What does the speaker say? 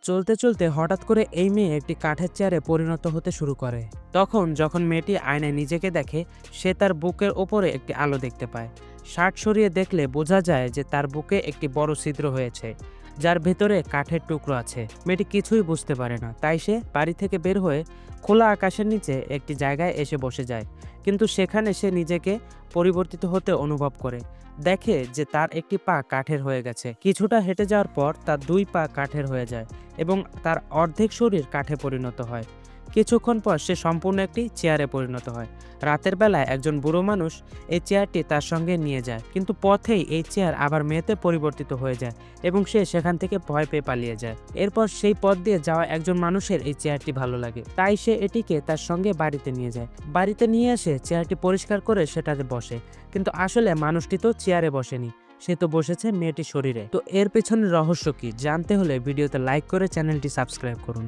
চলতে চলতে হঠাৎ করে এই মেয়ে একটি কাঠের চেয়ারে পরিণত হতে শুরু করে। যখন মেয়েটি আয়নায় নিজেকে দেখে, সে তার বুকের ওপরে একটি আলো দেখতে পায়। শার্ট সরিয়ে দেখলে বোঝা যায় যে তার বুকে একটি বড় ছিদ্র হয়েছে, যার ভেতরে কাঠের টুকরো আছে। মেয়েটি কিছুই বুঝতে পারে না, তাই সে বাড়ি থেকে বের হয়ে খোলা আকাশের নিচে একটি জায়গায় এসে বসে যায়। কিন্তু সেখানে সে নিজেকে পরিবর্তিত হতে অনুভব করে। দেখে যে তার একটি পা কাঠের হয়ে গেছে। কিছুটা হেঁটে যাওয়ার পর তার দুই পা কাঠের হয়ে যায় এবং তার অর্ধেক শরীর কাঠে পরিণত হয়। কিছুক্ষণ পর সে সম্পূর্ণ একটি চেয়ারে পরিণত হয়। রাতের বেলায় একজন বুড়ো মানুষ এই চেয়ারটি তার সঙ্গে নিয়ে যায়, কিন্তু পথেই এই চেয়ার আবার মেয়েতে পরিবর্তিত হয়ে যায় এবং সে সেখান থেকে ভয় পেয়ে পালিয়ে যায়। এরপর সেই পথ দিয়ে যাওয়া একজন মানুষের এই চেয়ারটি ভালো লাগে, তাই সে এটিকে তার সঙ্গে বাড়িতে নিয়ে যায়। বাড়িতে নিয়ে এসে চেয়ারটি পরিষ্কার করে সেটাতে বসে, কিন্তু আসলে মানুষটি তো চেয়ারে বসেনি, সে তো বসেছে মেয়েটির শরীরে। তো এর পেছনের রহস্য কি জানতে হলে ভিডিওতে লাইক করে চ্যানেলটি সাবস্ক্রাইব করুন।